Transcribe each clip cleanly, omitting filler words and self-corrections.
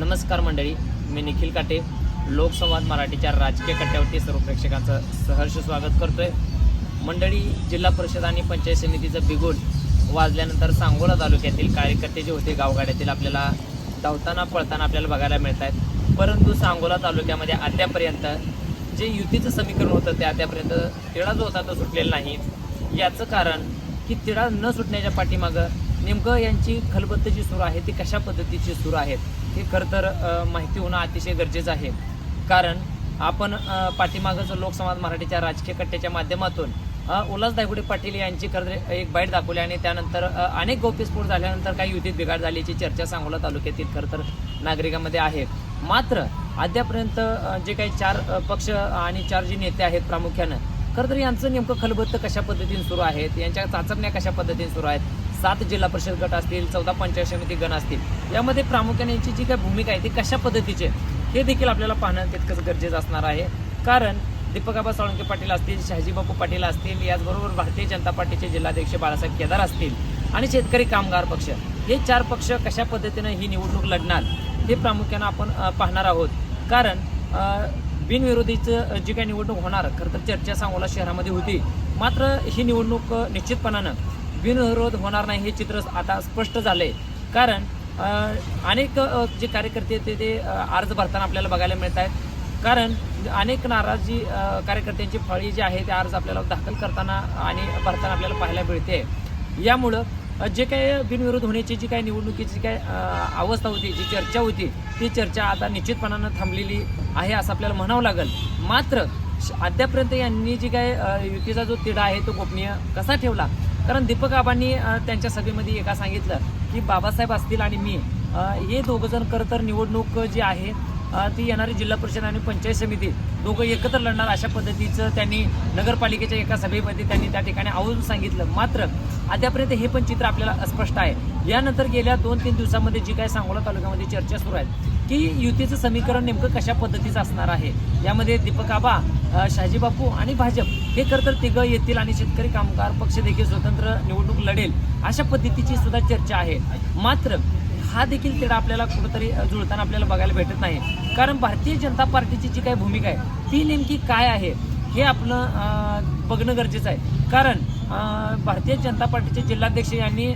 नमस्कार मंडळी, मी निखिल काटे लोकसंवाद मराठीच्या राजकीय कट्ट्यावरती सर्व प्रेक्षकांचं सहर्ष स्वागत करतोय। मंडळी, जिल्हा परिषद आणि पंचायत समितीचं बिगुल वाजल्यानंतर सांगोला तालुक्यातील कार्यकर्ते जे होते गावगाड्यातील आपल्याला धावताना पळताना आपल्याला बघायला मिळत आहेत। परंतु सांगोला तालुक्यामध्ये अद्यापर्यंत जे युतीचं समीकरण होतं ते अद्यापर्यंत तिढा जो होता तो सुटलेला नाही। याचं कारण की तिढा न सुटण्याच्या पाठीमागं नेमकं यांची खलबत्त जी सुरू आहे ती कशा पद्धतीची सुरू आहेत हे खरं तर माहिती होणं अतिशय गरजेचं आहे। कारण आपण पाठीमागचं लोकसंवाद मराठीच्या राजकीय कट्ट्याच्या माध्यमातून उल्हास दायगुडे पाटील यांची खरं एक बाईट दाखवली आणि त्यानंतर अनेक गौप्यस्फोट झाल्यानंतर काही युतीत बिघाड झाल्याची चर्चा सांगोला तालुक्यातील खरं तर नागरिकांमध्ये आहे। मात्र अद्यापर्यंत जे काही 4 पक्ष आणि 4 जे नेते आहेत प्रामुख्यानं खरं तर यांचं नेमकं खलबत्त कशा पद्धतीने सुरू आहेत, यांच्या चाचपण्या कशा पद्धतीने सुरू आहेत, 7 जिल्हा परिषद गट असतील, 14 पंचायत समिती गण असतील, यामध्ये प्रामुख्याने यांची जी काही भूमिका आहे ती कशा पद्धतीची हे देखील आपल्याला पाहणं तितकंच गरजेचं असणार आहे। कारण दीपक आबा साळुंखे पाटील असतील, शहाजीबापू पाटील असतील, याचबरोबर भारतीय जनता पार्टीचे जिल्हाध्यक्ष बाळासाहेब केदार असतील आणि शेतकरी कामगार पक्ष, हे 4 पक्ष कशा पद्धतीनं ही निवडणूक लढणार हे प्रामुख्यानं आपण पाहणार आहोत। कारण बिनविरोधीचं जी काही निवडणूक होणार खरं तर चर्चा सांगोला शहरामध्ये होती। मात्र ही निवडणूक निश्चितपणानं बिनविरोध होणार नाही हे चित्र आता स्पष्ट झालं आहे। कारण अनेक जे कार्यकर्ते ते अर्ज भरताना आपल्याला बघायला मिळत आहेत। कारण अनेक नाराजी कार्यकर्त्यांची फळी जी आहे ते अर्ज आपल्याला दाखल करताना आणि भरताना आपल्याला पाहायला मिळते। यामुळं जे काही बिनविरोध होण्याची जी काही निवडणुकीची काय अवस्था होती, जी चर्चा होती ती चर्चा आता निश्चितपणानं थांबलेली आहे असं आपल्याला म्हणावं लागेल। मात्र अद्यापर्यंत यांनी जी काय युतीचा जो तिढा आहे तो गोपनीय कसा ठेवला? कारण दीपक आबांनी त्यांच्या सभेमध्ये एका सांगितलं की बाबासाहेब असतील आणि मी हे दोघंजण खरं तर निवडणूक जी आहे ती येणारी जिल्हा परिषद आणि पंचायत समिती दोघं एकत्र लढणार अशा पद्धतीचं त्यांनी नगरपालिकेच्या एका सभेमध्ये त्यांनी त्या ठिकाणी आवर्जून सांगितलं। मात्र अद्यापर्यंत हे पण चित्र आपल्याला अस्पष्ट आहे। यानंतर गेल्या 2-3 दिवसामध्ये जी काय सांगोला तालुक्यामध्ये चर्चा सुरू आहे की युतीचं समीकरण नेमकं कशा पद्धतीचं असणार आहे। यामध्ये दीपक आबा, शहाजीबापू आणि भाजप हे खरं तर तिघं येतील आणि शेतकरी कामगार पक्ष देखील स्वतंत्र निवडणूक लढेल अशा पद्धतीची सुद्धा चर्चा आहे। मात्र हा देखील तिढा आपल्याला कुठंतरी जुळताना आपल्याला बघायला भेटत नाही। कारण भारतीय जनता पार्टीची जी काही भूमिका आहे ती नेमकी काय आहे हे आपलं बघणं गरजेचं आहे। कारण भारतीय जनता पार्टीचे जिल्हाध्यक्ष यांनी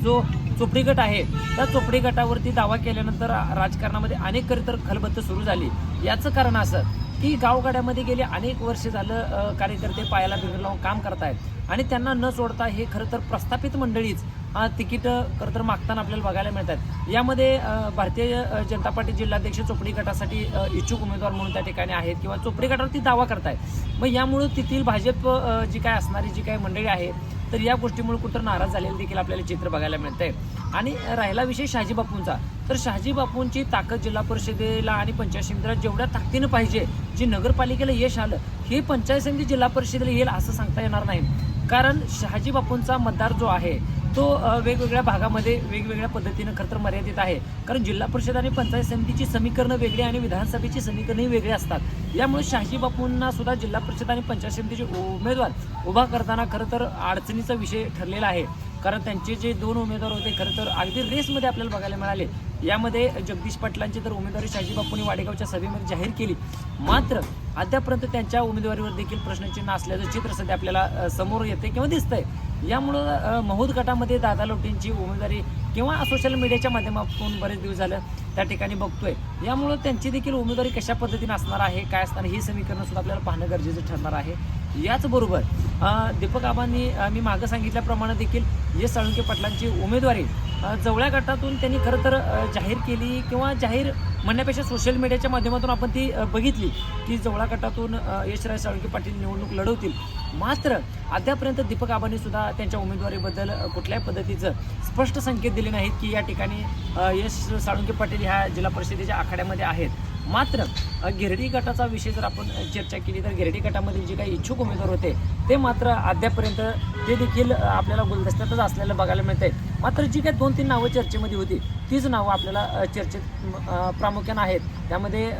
जो चोपडी गट आहे त्या चोपडी गटावरती दावा केल्यानंतर राजकारणामध्ये अनेक तर खलबत्त सुरू झाली। याचं कारण असं की गावगाड्यामध्ये गेले अनेक वर्ष झालं कार्यकर्ते पायाला बिघड लावून काम करतायत आणि त्यांना न सोडता हे खरं तर प्रस्थापित मंडळीच तिकीट खरं तर मागताना आपल्याला बघायला मिळतात। यामध्ये भारतीय जनता पार्टी जिल्हाध्यक्ष चोपडी गटासाठी इच्छुक उमेदवार म्हणून त्या ठिकाणी आहेत किंवा चोपडी गटावरती दावा करतायत। मग यामुळं तेथील भाजप जी काय असणारी जी काही मंडळी आहे तर या गोष्टीमुळे कुठं नाराज झालेलं देखील आपल्याला चित्र बघायला मिळतंय। आणि राहिला विषय शहाजीबापूंचा, तर शहाजीबापूंची ताकद जिल्हा परिषदेला आणि पंचायत समितीला जेवढ्या ताकदीनं पाहिजे, जी नगरपालिकेला यश आलं हे पंचायत समिती जिल्हा परिषदेला येईल असं सांगता येणार नाही। कारण शहाजीबापूंचा मतदार जो आहे तो वेगवेगळ्या भागामध्ये वेगवेगळ्या पद्धतीनं खरं तर मर्यादित आहे। कारण जिल्हा परिषद आणि पंचायत समितीची समीकरणं वेगळी आणि विधानसभेची समीकरणंही वेगळी असतात। यामुळे शहाजीबापूंना सुद्धा जिल्हा परिषद आणि पंचायत समितीचे उमेदवार उभा करताना खरं तर अडचणीचा विषय ठरलेला आहे। कारण त्यांचे जे 2 उमेदवार होते खरं तर अगदी रेसमध्ये आपल्याला बघायला मिळाले। यामध्ये जगदीश पाटलांची तर उमेदवारी शहाजीबापूंनी वाडेगावच्या सभेमध्ये जाहीर केली। मात्र अद्यापर्यंत त्यांच्या उमेदवारीवर देखील प्रश्नचिन्ह असल्याचं चित्र सध्या आपल्याला समोर येते किंवा दिसतंय। यामुळं महूद गटामध्ये दादा लोटेंची उमेदवारी किंवा सोशल मीडियाच्या माध्यमातून बरेच दिवस झालं त्या ठिकाणी बघतोय। यामुळं त्यांची देखील उमेदवारी कशा पद्धतीने असणार आहे, काय असणार ही समीकरणं सुद्धा आपल्याला पाहणं गरजेचं ठरणार आहे। याचबरोबर दीपक आबांनी मी मागं सांगितल्याप्रमाणे देखील एस साळुंखे पाटलांची उमेदवारी जवळ्या गटातून त्यांनी खरं तर जाहीर केली किंवा जाहीर म्हणण्यापेक्षा सोशल मीडियाच्या माध्यमातून आपण ती बघितली की जवळा गटातून यशराज साळुंखे पाटील निवडणूक लढवतील। मात्र अद्यापर्यंत दीपक आबांनी सुद्धा त्यांच्या उमेदवारीबद्दल कुठल्याही पद्धतीचं स्पष्ट संकेत दिले नाहीत की या ठिकाणी यश साळुंखे पाटील ह्या जिल्हा परिषदेच्या आखाड्यामध्ये आहेत। मात्र गिरडी गटाचा विषय जर आपण चर्चा केली तर गिरडी गटामध्ये जे काही इच्छुक उमेदवार होते ते मात्र अद्यापर्यंत ते देखील आपल्याला गुलदस्त्यातच असलेलं बघायला मिळतंय। मात्र जी काही 2-3 नावं चर्चेमध्ये होती तीच नावं आपल्याला चर्चेत प्रामुख्यानं आहेत। त्यामध्ये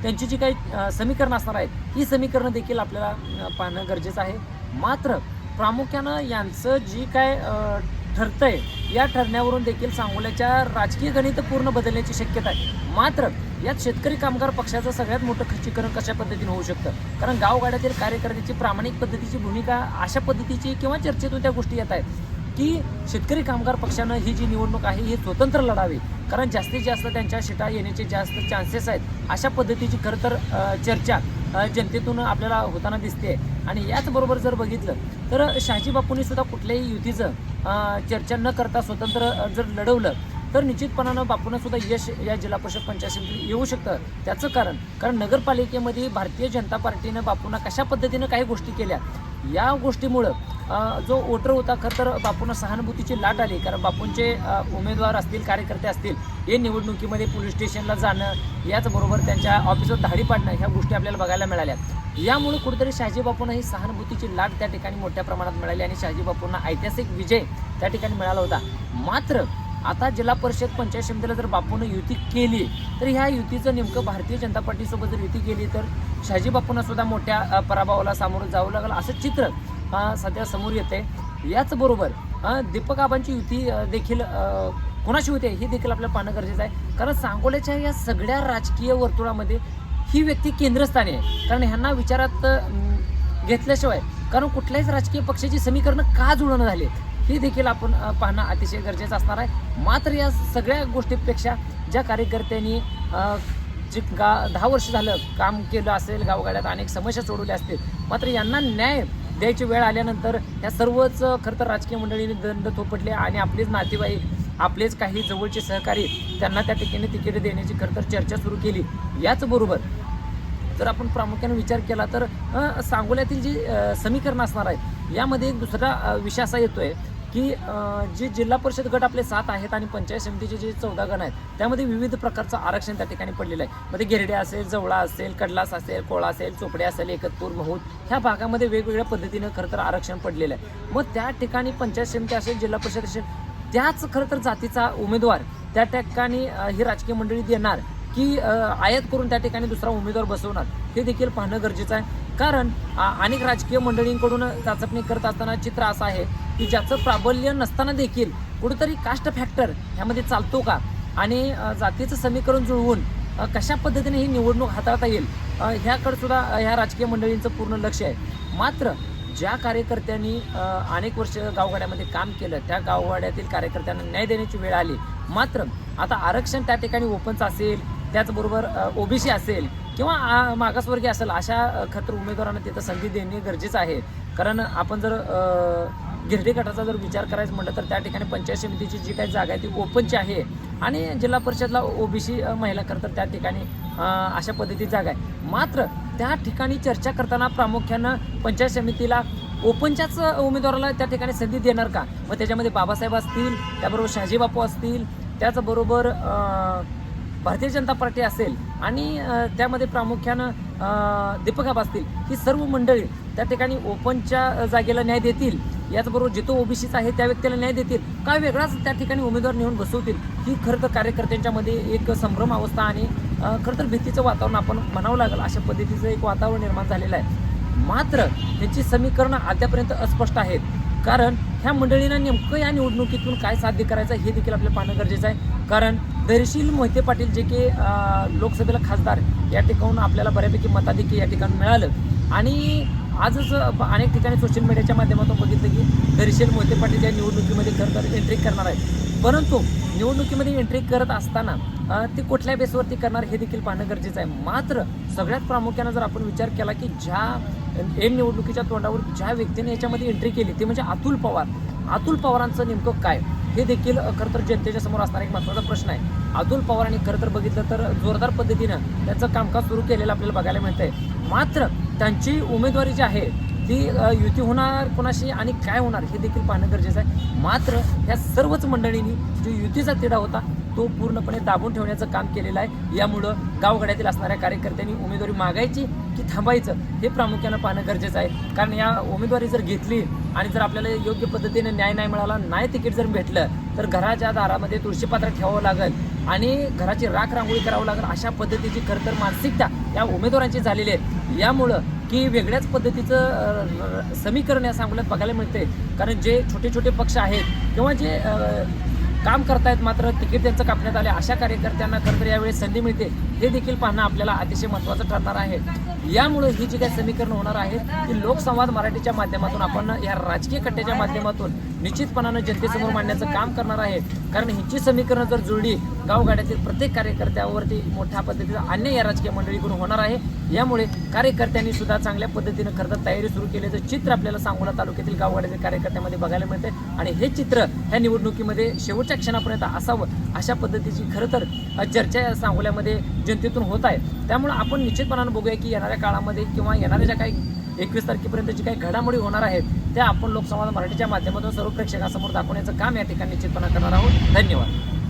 त्यांची जी काही समीकरणं असणार आहेत ही समीकरणं देखील आपल्याला पाहणं गरजेचं आहे। मात्र प्रामुख्यानं यांचं जी काय ठरतंय या ठरण्यावरून देखील सांगोल्याच्या राजकीय गणित पूर्ण बदलण्याची शक्यता आहे. मात्र यात शेतकरी कामगार पक्षाचं सगळ्यात मोठं खच्चीकरण कशा पद्धतीने होऊ शकतं, कारण गावगाड्यातील कार्यकर्त्याची प्रामाणिक पद्धतीची भूमिका अशा पद्धतीची किंवा चर्चेतून त्या गोष्टी येत आहेत की शेतकरी कामगार पक्षानं ही जी निवडणूक आहे ही स्वतंत्र लढावी, कारण जास्तीत जास्त त्यांच्या शिटा येण्याचे जास्त चान्सेस आहेत. अशा पद्धतीची खरं तर चर्चा जनतेतून आपल्याला होताना दिसते. आणि याचबरोबर जर बघितलं तर शहाजी बापूंनी सुद्धा कुठल्याही युतीचं चर्चा न करता स्वतंत्र जर लढवलं तर निश्चितपणानं बापूंना सुद्धा यश या जिल्हा परिषद पंचायत समितीत येऊ शकतं. त्याचं कारण नगरपालिकेमध्ये भारतीय जनता पार्टीनं बापूंना कशा पद्धतीनं काही गोष्टी केल्या, या गोष्टीमुळं जो वोटर होता खरं तर बापूंना सहानुभूतीची लाट आली. कारण बापूंचे उमेदवार असतील, कार्यकर्ते असतील, हे निवडणुकीमध्ये पोलीस स्टेशनला जाणं, याचबरोबर त्यांच्या ऑफिसवर धाडी पाडणं, ह्या गोष्टी आपल्याला बघायला मिळाल्या. यामुळे कुठेतरी शहाजी बापूंना ही सहानुभूतीची लाट त्या ठिकाणी मोठ्या प्रमाणात मिळाली आणि शहाजी बापूंना ऐतिहासिक विजय त्या ठिकाणी मिळाला होता. मात्र आता जिल्हा परिषद पंचायत समितीला जर बापूंनं युती केली तर ह्या युतीचं नेमकं भारतीय जनता पार्टीसोबत जर युती केली तर शहाजी बापूंना सुद्धा मोठ्या पराभवाला सामोरं जावं लागलं, असं चित्र सध्या समोर येते. याचबरोबर दीपक आबांची युती देखील कोणाशी होते हे देखील आपल्याला पाहणं गरजेचं आहे. कारण सांगोल्याच्या या सगळ्या राजकीय वर्तुळामध्ये ही व्यक्ती केंद्रस्थानी आहे. कारण ह्यांना विचारात घेतल्याशिवाय कारण कुठल्याच राजकीय पक्षाची समीकरणं का जुळणं झाली हे देखील आपण पाहणं अतिशय गरजेचं असणार आहे. मात्र या सगळ्या गोष्टींपेक्षा ज्या कार्यकर्त्यांनी जे 10 वर्ष झालं काम केलं असेल, गावगाड्यात अनेक समस्या सोडवल्या असतील, मात्र यांना न्याय द्यायची वेळ आल्यानंतर या सर्वच खरं तर राजकीय मंडळींनी दंड थोपटले आणि आपलेच नातेवाईक, आपलेच काही जवळचे सहकारी त्यांना त्या ठिकाणी तिकीट देण्याची खरं तर चर्चा सुरू केली. याचबरोबर जर आपण प्रामुख्याने विचार केला तर सांगोल्यातील जी समीकरणं असणार आहेत यामध्ये एक दुसरा विषय असा येतोय की जे जिल्हा परिषद गट आपले 7 आहेत आणि पंचायत समितीचे जे 14 गण आहेत त्यामध्ये विविध प्रकारचं आरक्षण त्या ठिकाणी पडलेलं आहे. मध्ये गिरडे असेल, जवळा असेल, कडलास असेल, कोळा असेल, चोपडे असेल, एकतपूर, महूद ह्या भागामध्ये वेगवेगळ्या पद्धतीनं खरं तर आरक्षण पडलेलं आहे. मग त्या ठिकाणी पंचायत समिती असेल, जिल्हा परिषद असेल, त्याच खरं तर जातीचा उमेदवार त्या ठिकाणी ही राजकीय मंडळी देणार की आयात करून त्या ठिकाणी दुसरा उमेदवार बसवणार हे देखील पाहणं गरजेचं आहे. कारण अनेक राजकीय मंडळींकडून चाचपणी करत असताना चित्र असं आहे की ज्याचं प्राबल्य नसताना देखील कुठेतरी कास्ट फॅक्टर ह्यामध्ये चालतो का आणि जातीचं समीकरण जुळवून कशा पद्धतीने ही निवडणूक हाताळता येईल ह्याकडे सुद्धा ह्या राजकीय मंडळींचं पूर्ण लक्ष आहे. मात्र ज्या कार्यकर्त्यांनी अनेक वर्ष गावगाड्यामध्ये काम केलं त्या गावगाड्यातील कार्यकर्त्यांना न्याय देण्याची वेळ आली. मात्र आता आरक्षण त्या ठिकाणी ओपनचं असेल, त्याचबरोबर ओबीसी असेल किंवा मागासवर्गीय असेल, अशा खतर उमेदवारांना तिथं संधी देणे गरजेचं आहे. कारण आपण जर गिरडे गटाचा जर विचार करायचं म्हटलं तर त्या ठिकाणी पंचायत समितीची जी काही जागा आहे ती ओपनची आहे आणि जिल्हा परिषदला ओबीसी महिला खरं तर त्या ठिकाणी अशा पद्धतीची जागा आहे. मात्र त्या ठिकाणी चर्चा करताना प्रामुख्यानं पंचायत समितीला ओपनच्याच उमेदवाराला त्या ठिकाणी संधी देणार का? मग त्याच्यामध्ये बाबासाहेब असतील, त्याबरोबर शहाजी बापू असतील, त्याचबरोबर भारतीय जनता पार्टी असेल आणि त्यामध्ये प्रामुख्यानं दीपक आबा असतील, ही सर्व मंडळी त्या ठिकाणी ओपनच्या जागेला न्याय देतील. याचबरोबर जिथं ओबीसीचा आहे त्या व्यक्तीला न्याय देतील काय वेगळाच त्या ठिकाणी उमेदवार नेऊन बसवतील, ही खरं तर कार्यकर्त्यांच्यामध्ये एक संभ्रम अवस्था आणि खरं तर भीतीचं वातावरण आपण म्हणावं लागेल अशा पद्धतीचं एक वातावरण निर्माण झालेलं आहे. मात्र त्यांची समीकरणं अद्यापर्यंत अस्पष्ट आहेत. कारण ह्या मंडळींना नेमकं या निवडणुकीतून काय साध्य करायचं हे देखील आपल्याला पाहणं गरजेचं आहे. कारण धैर्यशील मोहिते पाटील जे की लोकसभेला खासदार या ठिकाणून आपल्याला बऱ्यापैकी मताधिक्य या ठिकाणी मिळालं आणि आजच अनेक ठिकाणी सोशल मीडियाच्या माध्यमातून बघितलं की धैर्यशील मोहिते पाटील या निवडणुकीमध्ये खरं तर एंट्री करणार आहेत. परंतु निवडणुकीमध्ये एंट्री करत असताना ते कुठल्या बेसवरती करणार हे देखील पाहणं गरजेचं आहे. मात्र सगळ्यात प्रामुख्यानं जर आपण विचार केला की ज्या निवडणुकीच्या तोंडावर ज्या व्यक्तीने याच्यामध्ये एंट्री केली ते म्हणजे अतुल पवार. अतुल पवारांचं नेमकं काय हे देखील खरं तर जनतेच्या समोर असणारा एक महत्त्वाचा प्रश्न आहे. अतुल पवारांनी खरं तर बघितलं तर जोरदार पद्धतीनं त्यांचं कामकाज सुरू केलेलं आपल्याला बघायला मिळतंय. मात्र त्यांची उमेदवारी जी आहे ती युती होणार कोणाशी आणि काय होणार हे देखील पाहणं गरजेचं आहे. मात्र ह्या सर्वच मंडळींनी जो युतीचा तिढा होता तो पूर्णपणे दाबून ठेवण्याचं काम केलेलं आहे. यामुळं गावगाड्यातील असणाऱ्या कार्यकर्त्यांनी उमेदवारी मागायची की थांबायचं हे प्रामुख्यानं पाहणं गरजेचं आहे. कारण या उमेदवारी जर घेतली आणि जर आपल्याला योग्य पद्धतीने न्याय नाही मिळाला, नाही तिकीट जर भेटलं तर घराच्या दारामध्ये तुळशीपात्र ठेवावं लागेल आणि घराची राख रांगोळी करावं लागेल. अशा पद्धतीची खरं तर मानसिकता या उमेदवारांची झालेली आहे. यामुळं की वेगळ्याच पद्धतीचं समीकरण या सांगोल्यात बघायला मिळते. कारण जे छोटे छोटे पक्ष आहेत किंवा जे काम करतायत मात्र तिकीट त्यांचं कापण्यात आले अशा कार्यकर्त्यांना खरं तर यावेळी संधी मिळते हे देखील पाहणं आपल्याला अतिशय महत्त्वाचं ठरणार आहे. यामुळे ही जी काही समीकरण होणार आहेत ती लोकसंवाद मराठीच्या माध्यमातून आपण या राजकीय कट्ट्याच्या माध्यमातून निश्चितपणानं जनतेसमोर मांडण्याचं काम करणार आहे. कारण हिची समीकरणं जर जुळली गावगाड्यातील प्रत्येक कार्यकर्त्यावरती मोठ्या पद्धतीचा अन्याय या राजकीय मंडळीकडून होणार आहे. यामुळे कार्यकर्त्यांनी सुद्धा चांगल्या पद्धतीनं खरं तर तयारी सुरू केल्याचं चित्र आपल्याला सांगोला तालुक्यातील गावगाड्यातील कार्यकर्त्यामध्ये बघायला मिळते आणि हे चित्र ह्या निवडणुकीमध्ये शेवटच्या क्षणापर्यंत असावं अशा पद्धतीची खरं तर चर्चा या सांगोल्यामध्ये जनतेतून होत आहे. त्यामुळे आपण निश्चितपणानं बघूया की येणाऱ्या काळामध्ये किंवा येणाऱ्या ज्या काही 21 तारखेपर्यंत जी काही घडामोडी होणार आहेत त्या आपण लोकसंवाद मराठीच्या माध्यमातून सर्व प्रेक्षकांसमोर दाखवण्याचं काम या ठिकाणी निश्चितपणे करणार आहोत. धन्यवाद.